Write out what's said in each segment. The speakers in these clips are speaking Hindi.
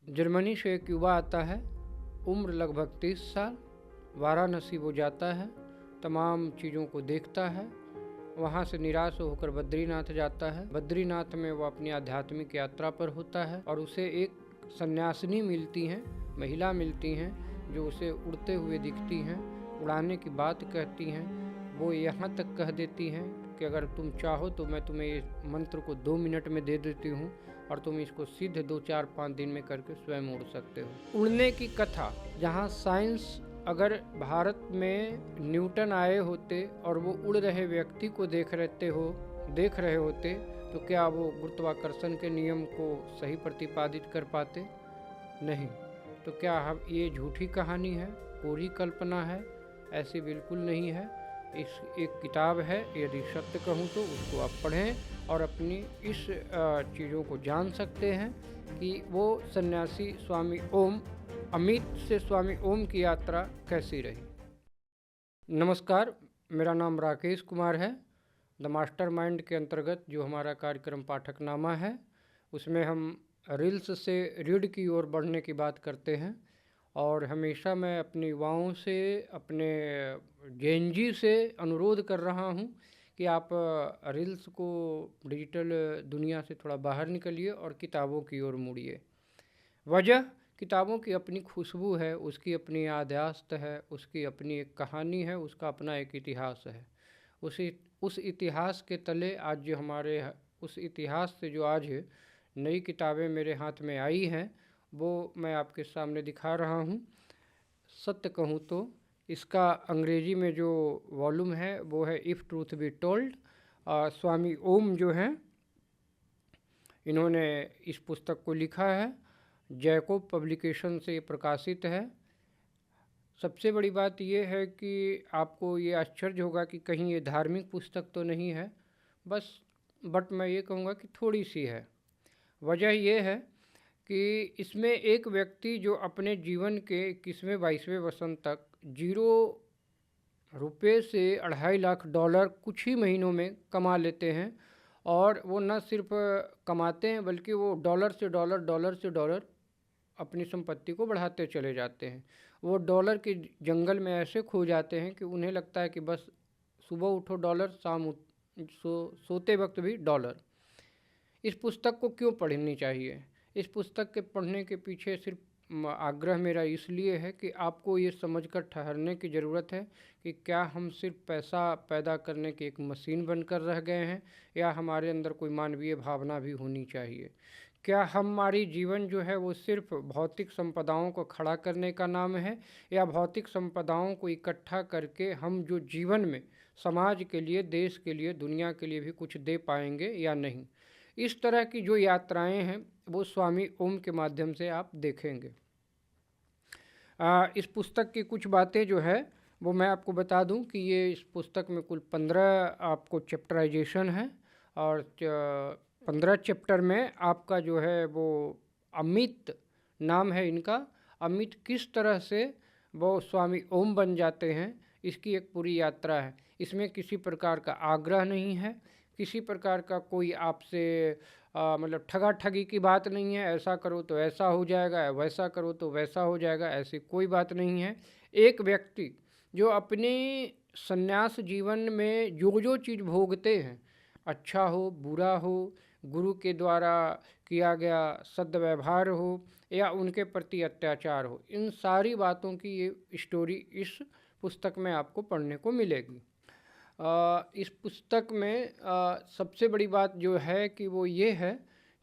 जर्मनी से एक युवा आता है, उम्र लगभग 30 साल। वाराणसी वो जाता है, तमाम चीज़ों को देखता है। वहाँ से निराश होकर बद्रीनाथ जाता है। बद्रीनाथ में वो अपनी आध्यात्मिक यात्रा पर होता है और उसे एक सन्यासिनी मिलती हैं, महिला मिलती हैं, जो उसे उड़ते हुए दिखती हैं, उड़ाने की बात कहती हैं। वो यहाँ तक कह देती हैं कि अगर तुम चाहो तो मैं तुम्हें इस मंत्र को 2 मिनट में दे देती हूँ और तुम इसको सिद्ध 2, 4, 5 दिन में करके स्वयं उड़ सकते हो। उड़ने की कथा, जहाँ साइंस अगर भारत में न्यूटन आए होते और वो उड़ रहे व्यक्ति को देख रहे होते तो क्या वो गुरुत्वाकर्षण के नियम को सही प्रतिपादित कर पाते? नहीं। तो क्या हम ये झूठी कहानी है, पूरी कल्पना है? ऐसी बिल्कुल नहीं है। इस एक किताब है, यदि सत्य कहूँ तो उसको आप पढ़ें और अपनी इस चीज़ों को जान सकते हैं कि वो सन्यासी स्वामी ओम, अमित से स्वामी ओम की यात्रा कैसी रही। नमस्कार, मेरा नाम राकेश कुमार है। द मास्टरमाइंड के अंतर्गत जो हमारा कार्यक्रम पाठकनामा है, उसमें हम रील्स से रीड की ओर बढ़ने की बात करते हैं। और हमेशा मैं अपने युवाओं से, अपने जेनजी से अनुरोध कर रहा हूँ कि आप रील्स को, डिजिटल दुनिया से थोड़ा बाहर निकलिए और किताबों की ओर मुड़िए। वजह, किताबों की अपनी खुशबू है, उसकी अपनी याददाश्त है, उसकी अपनी एक कहानी है, उसका अपना एक इतिहास है। उस इतिहास के तले आज जो हमारे उस इतिहास से जो आज नई किताबें मेरे हाथ में आई हैं, वो मैं आपके सामने दिखा रहा हूँ। सत्य कहूँ तो इसका अंग्रेजी में जो वॉल्यूम है वो है इफ़ ट्रूथ बी टोल्ड। स्वामी ओम जो हैं, इन्होंने इस पुस्तक को लिखा है। जैकोब पब्लिकेशन से ये प्रकाशित है। सबसे बड़ी बात ये है कि आपको ये आश्चर्य होगा कि कहीं ये धार्मिक पुस्तक तो नहीं है, बट मैं ये कहूँगा कि थोड़ी सी है। वजह ये है कि इसमें एक व्यक्ति जो अपने जीवन के 21वें वसंत तक 0 रुपये से $2.5 लाख कुछ ही महीनों में कमा लेते हैं। और वो न सिर्फ कमाते हैं बल्कि वो डॉलर से डॉलर अपनी संपत्ति को बढ़ाते चले जाते हैं। वो डॉलर के जंगल में ऐसे खो जाते हैं कि उन्हें लगता है कि बस सुबह उठो डॉलर, शाम सोते वक्त भी डॉलर। इस पुस्तक को क्यों पढ़नी चाहिए? इस पुस्तक के पढ़ने के पीछे सिर्फ आग्रह मेरा इसलिए है कि आपको ये समझकर ठहरने की ज़रूरत है कि क्या हम सिर्फ पैसा पैदा करने की एक मशीन बनकर रह गए हैं, या हमारे अंदर कोई मानवीय भावना भी होनी चाहिए। क्या हमारी जीवन जो है वो सिर्फ भौतिक संपदाओं को खड़ा करने का नाम है, या भौतिक संपदाओं को इकट्ठा करके हम जो जीवन में समाज के लिए, देश के लिए, दुनिया के लिए भी कुछ दे पाएंगे या नहीं। इस तरह की जो यात्राएं हैं वो स्वामी ओम के माध्यम से आप देखेंगे। इस पुस्तक की कुछ बातें जो है वो मैं आपको बता दूं कि ये इस पुस्तक में कुल 15 आपको चैप्टराइजेशन है, और 15 चैप्टर में आपका जो है वो अमित नाम है इनका। अमित किस तरह से वो स्वामी ओम बन जाते हैं, इसकी एक पूरी यात्रा है। इसमें किसी प्रकार का आग्रह नहीं है, किसी प्रकार का कोई आपसे मतलब ठगा ठगी की बात नहीं है, ऐसा करो तो ऐसा हो जाएगा, वैसा करो तो वैसा हो जाएगा, ऐसी कोई बात नहीं है। एक व्यक्ति जो अपने संन्यास जीवन में जो चीज़ भोगते हैं, अच्छा हो बुरा हो, गुरु के द्वारा किया गया सद्व्यवहार हो या उनके प्रति अत्याचार हो, इन सारी बातों की ये स्टोरी इस पुस्तक में आपको पढ़ने को मिलेगी। इस पुस्तक में सबसे बड़ी बात जो है कि वो ये है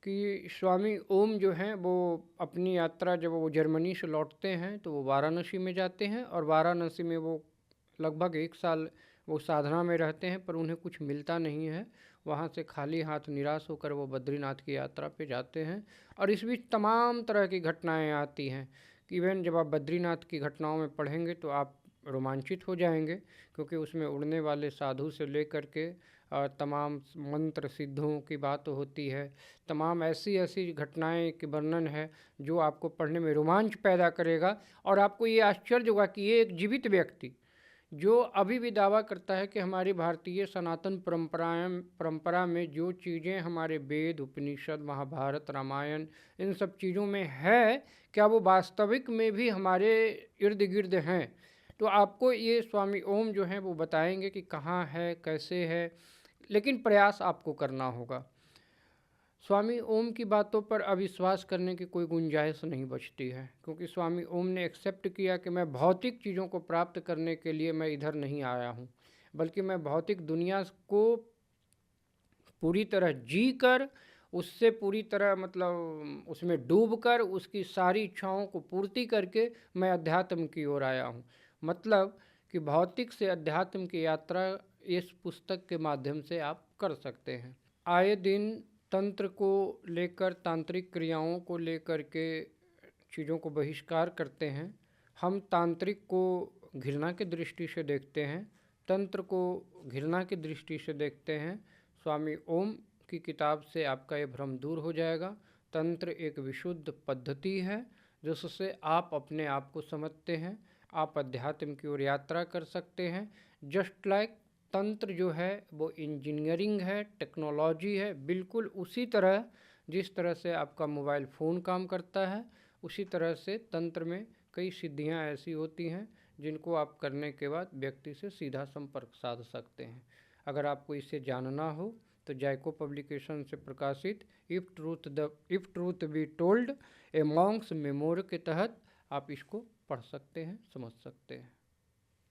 कि स्वामी ओम जो हैं वो अपनी यात्रा, जब वो जर्मनी से लौटते हैं तो वो वाराणसी में जाते हैं, और वाराणसी में वो लगभग 1 साल वो साधना में रहते हैं, पर उन्हें कुछ मिलता नहीं है। वहाँ से खाली हाथ निराश होकर वो बद्रीनाथ की यात्रा पे जाते हैं। और इस बीच तमाम तरह की घटनाएं आती हैं कि इवन जब आप बद्रीनाथ की घटनाओं में पढ़ेंगे तो आप रोमांचित हो जाएंगे, क्योंकि उसमें उड़ने वाले साधु से लेकर के तमाम मंत्र सिद्धों की बात होती है। तमाम ऐसी ऐसी घटनाएं की वर्णन है जो आपको पढ़ने में रोमांच पैदा करेगा, और आपको ये आश्चर्य होगा कि ये एक जीवित व्यक्ति जो अभी भी दावा करता है कि हमारी भारतीय सनातन परंपरा में जो चीज़ें हमारे वेद, उपनिषद, महाभारत, रामायण इन सब चीज़ों में है, क्या वो वास्तविक में भी हमारे इर्द गिर्द हैं? तो आपको ये स्वामी ओम जो हैं वो बताएंगे कि कहाँ है, कैसे है, लेकिन प्रयास आपको करना होगा। स्वामी ओम की बातों पर अविश्वास करने की कोई गुंजाइश नहीं बचती है, क्योंकि स्वामी ओम ने एक्सेप्ट किया कि मैं भौतिक चीज़ों को प्राप्त करने के लिए मैं इधर नहीं आया हूँ, बल्कि मैं भौतिक दुनिया को पूरी तरह जी कर, उससे पूरी तरह मतलब उसमें डूब कर, उसकी सारी इच्छाओं को पूर्ति करके मैं अध्यात्म की ओर आया हूँ। मतलब कि भौतिक से अध्यात्म की यात्रा इस पुस्तक के माध्यम से आप कर सकते हैं। आए दिन तंत्र को लेकर, तांत्रिक क्रियाओं को लेकर के चीज़ों को बहिष्कार करते हैं। हम तांत्रिक को घृणा की दृष्टि से देखते हैं, तंत्र को घृणा की दृष्टि से देखते हैं। स्वामी ओम की किताब से आपका ये भ्रम दूर हो जाएगा। तंत्र एक विशुद्ध पद्धति है जिससे आप अपने आप को समझते हैं, आप अध्यात्म की ओर यात्रा कर सकते हैं। जस्ट लाइक तंत्र जो है वो इंजीनियरिंग है, टेक्नोलॉजी है, बिल्कुल उसी तरह जिस तरह से आपका मोबाइल फ़ोन काम करता है, उसी तरह से तंत्र में कई सिद्धियां ऐसी होती हैं जिनको आप करने के बाद व्यक्ति से सीधा संपर्क साध सकते हैं। अगर आपको इसे जानना हो तो जायको पब्लिकेशन से प्रकाशित if truth be told A Monks memoir के तहत आप इसको पढ़ सकते हैं, समझ सकते हैं।